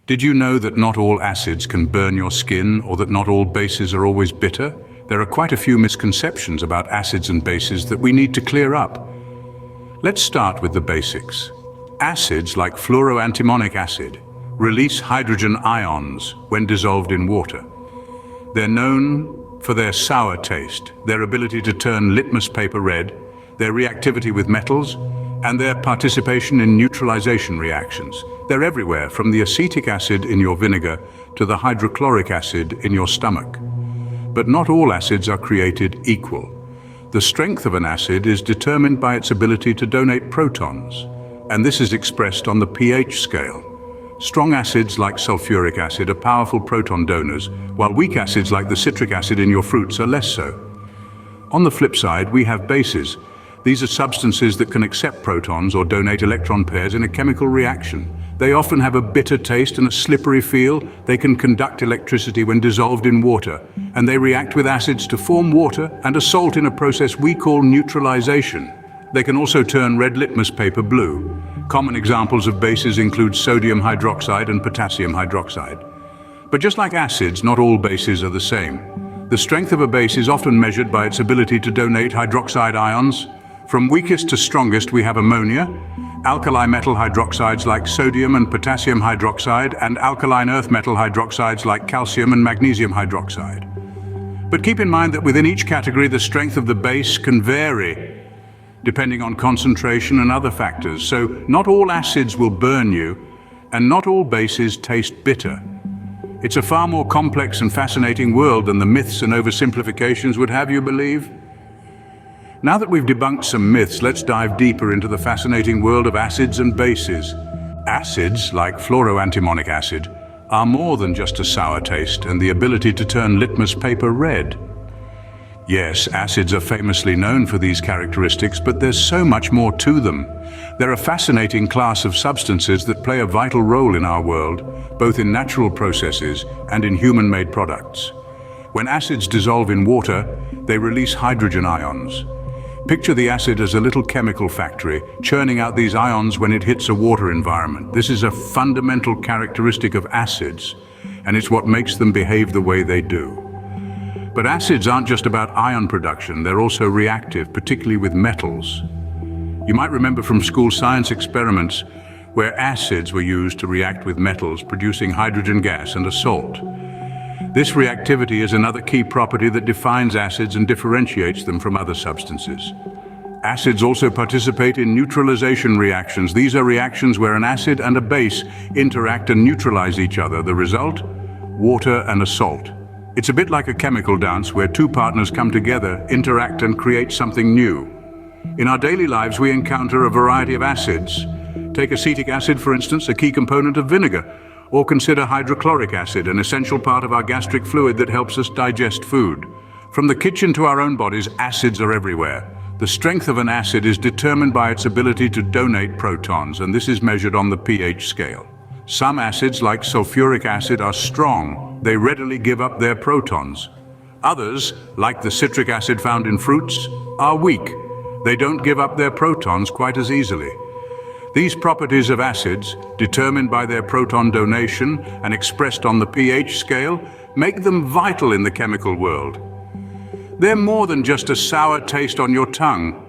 Did you know that not all acids can burn your skin, or that not all bases are always bitter? There are quite a few misconceptions about acids and bases that we need to clear up. Let's start with the basics. Acids, like fluoroantimonic acid, release hydrogen ions when dissolved in water. They're known for their sour taste, their ability to turn litmus paper red, their reactivity with metals, and their participation in neutralization reactions. They're everywhere, from the acetic acid in your vinegar to the hydrochloric acid in your stomach. But not all acids are created equal. The strength of an acid is determined by its ability to donate protons, and this is expressed on the pH scale. Strong acids like sulfuric acid are powerful proton donors, while weak acids like the citric acid in your fruits are less so. On the flip side, we have bases. These are substances that can accept protons or donate electron pairs in a chemical reaction. They often have a bitter taste and a slippery feel. They can conduct electricity when dissolved in water, and they react with acids to form water and a salt in a process we call neutralization. They can also turn red litmus paper blue. Common examples of bases include sodium hydroxide and potassium hydroxide. But just like acids, not all bases are the same. The strength of a base is often measured by its ability to donate hydroxide ions. From weakest to strongest, we have ammonia, alkali metal hydroxides like sodium and potassium hydroxide, and alkaline earth metal hydroxides like calcium and magnesium hydroxide. But keep in mind that within each category, the strength of the base can vary depending on concentration and other factors. So not all acids will burn you, and not all bases taste bitter. It's a far more complex and fascinating world than the myths and oversimplifications would have you believe. Now that we've debunked some myths, let's dive deeper into the fascinating world of acids and bases. Acids, like fluoroantimonic acid, are more than just a sour taste and the ability to turn litmus paper red. Yes, acids are famously known for these characteristics, but there's so much more to them. They're a fascinating class of substances that play a vital role in our world, both in natural processes and in human-made products. When acids dissolve in water, they release hydrogen ions. Picture the acid as a little chemical factory, churning out these ions when it hits a water environment. This is a fundamental characteristic of acids, and it's what makes them behave the way they do. But acids aren't just about ion production, they're also reactive, particularly with metals. You might remember from school science experiments where acids were used to react with metals, producing hydrogen gas and a salt. This reactivity is another key property that defines acids and differentiates them from other substances. Acids also participate in neutralization reactions. These are reactions where an acid and a base interact and neutralize each other. The result? Water and a salt. It's a bit like a chemical dance where two partners come together, interact, and create something new. In our daily lives, we encounter a variety of acids. Take acetic acid, for instance, a key component of vinegar, or consider hydrochloric acid, an essential part of our gastric fluid that helps us digest food. From the kitchen to our own bodies, acids are everywhere. The strength of an acid is determined by its ability to donate protons, and this is measured on the pH scale. Some acids, like sulfuric acid, are strong. They readily give up their protons. Others, like the citric acid found in fruits, are weak. They don't give up their protons quite as easily. These properties of acids, determined by their proton donation and expressed on the pH scale, make them vital in the chemical world. They're more than just a sour taste on your tongue.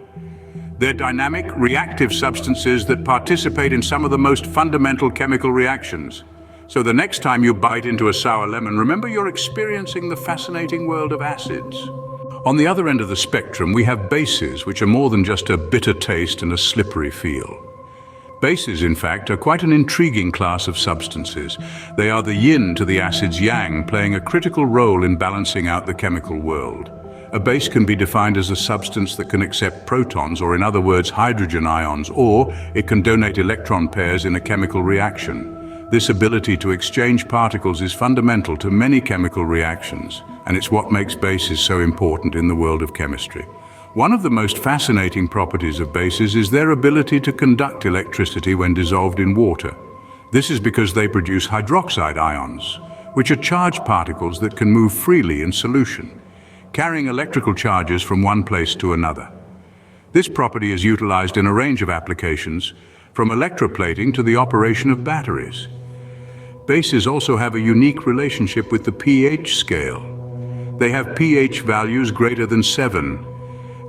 They're dynamic, reactive substances that participate in some of the most fundamental chemical reactions. So the next time you bite into a sour lemon, remember you're experiencing the fascinating world of acids. On the other end of the spectrum, we have bases, which are more than just a bitter taste and a slippery feel. Bases, in fact, are quite an intriguing class of substances. They are the yin to the acid's yang, playing a critical role in balancing out the chemical world. A base can be defined as a substance that can accept protons, or in other words, hydrogen ions, or it can donate electron pairs in a chemical reaction. This ability to exchange particles is fundamental to many chemical reactions, and it's what makes bases so important in the world of chemistry. One of the most fascinating properties of bases is their ability to conduct electricity when dissolved in water. This is because they produce hydroxide ions, which are charged particles that can move freely in solution, carrying electrical charges from one place to another. This property is utilized in a range of applications, from electroplating to the operation of batteries. Bases also have a unique relationship with the pH scale. They have pH values greater than 7,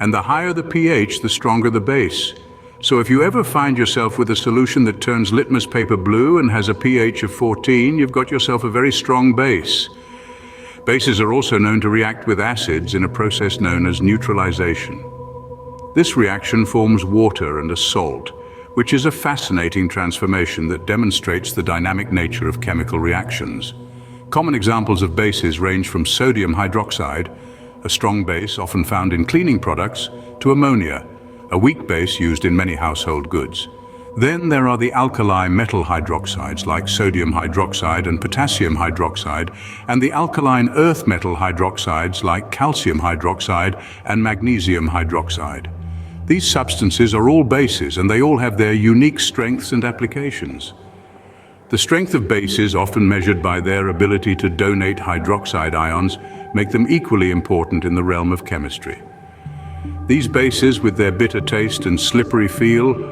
and the higher the pH, the stronger the base. So if you ever find yourself with a solution that turns litmus paper blue and has a pH of 14, you've got yourself a very strong base. Bases are also known to react with acids in a process known as neutralization. This reaction forms water and a salt, which is a fascinating transformation that demonstrates the dynamic nature of chemical reactions. Common examples of bases range from sodium hydroxide, a strong base often found in cleaning products, to ammonia, a weak base used in many household goods. Then there are the alkali metal hydroxides like sodium hydroxide and potassium hydroxide, and the alkaline earth metal hydroxides like calcium hydroxide and magnesium hydroxide. These substances are all bases, and they all have their unique strengths and applications. The strength of bases, often measured by their ability to donate hydroxide ions, make them equally important in the realm of chemistry. These bases, with their bitter taste and slippery feel,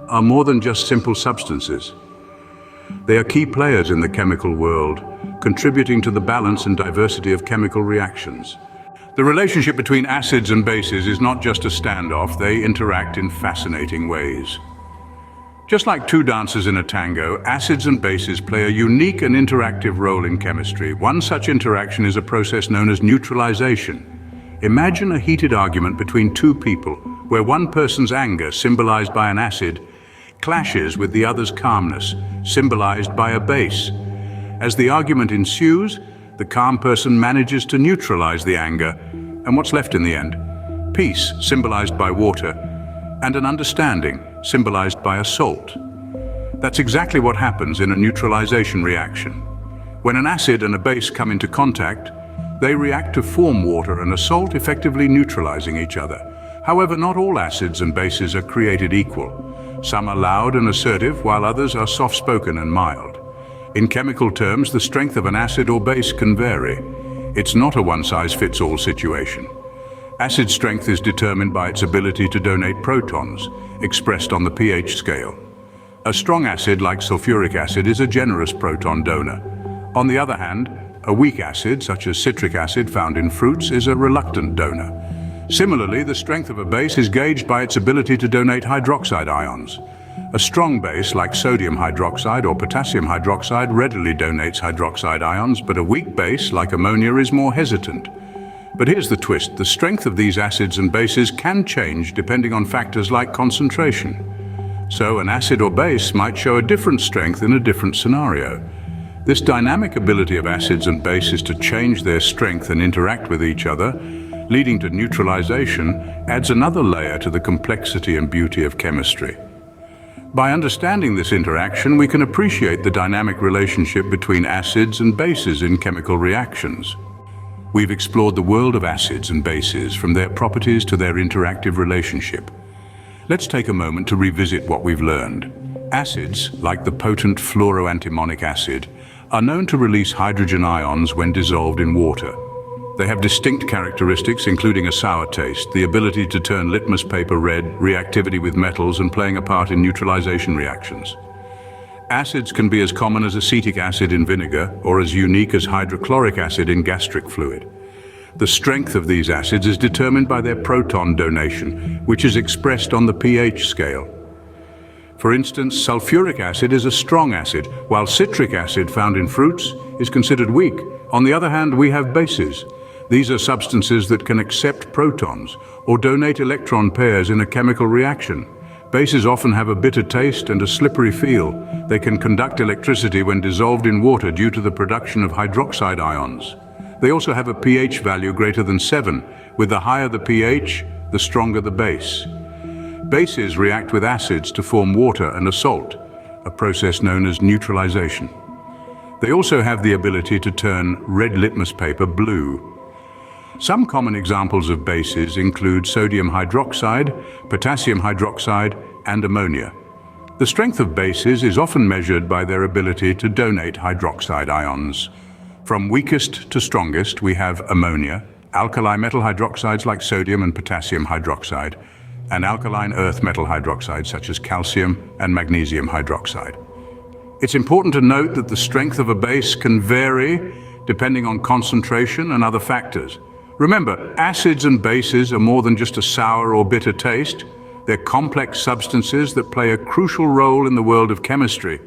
are more than just simple substances. They are key players in the chemical world, contributing to the balance and diversity of chemical reactions. The relationship between acids and bases is not just a standoff, they interact in fascinating ways. Just like two dancers in a tango, acids and bases play a unique and interactive role in chemistry. One such interaction is a process known as neutralization. Imagine a heated argument between two people, where one person's anger, symbolized by an acid, clashes with the other's calmness, symbolized by a base. As the argument ensues, the calm person manages to neutralize the anger, and what's left in the end? Peace, symbolized by water, and an understanding, symbolized by a salt. That's exactly what happens in a neutralization reaction. When an acid and a base come into contact, they react to form water and a salt, effectively neutralizing each other. However, not all acids and bases are created equal. Some are loud and assertive, while others are soft-spoken and mild. In chemical terms, the strength of an acid or base can vary. It's not a one-size-fits-all situation. Acid strength is determined by its ability to donate protons, expressed on the pH scale. A strong acid, like sulfuric acid, is a generous proton donor. On the other hand, a weak acid, such as citric acid found in fruits, is a reluctant donor. Similarly, the strength of a base is gauged by its ability to donate hydroxide ions. A strong base, like sodium hydroxide or potassium hydroxide, readily donates hydroxide ions, but a weak base, like ammonia, is more hesitant. But here's the twist: the strength of these acids and bases can change depending on factors like concentration. So an acid or base might show a different strength in a different scenario. This dynamic ability of acids and bases to change their strength and interact with each other, leading to neutralization, adds another layer to the complexity and beauty of chemistry. By understanding this interaction, we can appreciate the dynamic relationship between acids and bases in chemical reactions. We've explored the world of acids and bases, from their properties to their interactive relationship. Let's take a moment to revisit what we've learned. Acids, like the potent fluoroantimonic acid, are known to release hydrogen ions when dissolved in water. They have distinct characteristics, including a sour taste, the ability to turn litmus paper red, reactivity with metals, and playing a part in neutralization reactions. Acids can be as common as acetic acid in vinegar or as unique as hydrochloric acid in gastric fluid. The strength of these acids is determined by their proton donation, which is expressed on the pH scale. For instance, sulfuric acid is a strong acid, while citric acid found in fruits is considered weak. On the other hand, we have bases. These are substances that can accept protons or donate electron pairs in a chemical reaction. Bases often have a bitter taste and a slippery feel. They can conduct electricity when dissolved in water due to the production of hydroxide ions. They also have a pH value greater than 7. With the higher the pH, the stronger the base. Bases react with acids to form water and a salt, a process known as neutralization. They also have the ability to turn red litmus paper blue. Some common examples of bases include sodium hydroxide, potassium hydroxide, and ammonia. The strength of bases is often measured by their ability to donate hydroxide ions. From weakest to strongest, we have ammonia, alkali metal hydroxides like sodium and potassium hydroxide, and alkaline earth metal hydroxides such as calcium and magnesium hydroxide. It's important to note that the strength of a base can vary depending on concentration and other factors. Remember, acids and bases are more than just a sour or bitter taste. They're complex substances that play a crucial role in the world of chemistry.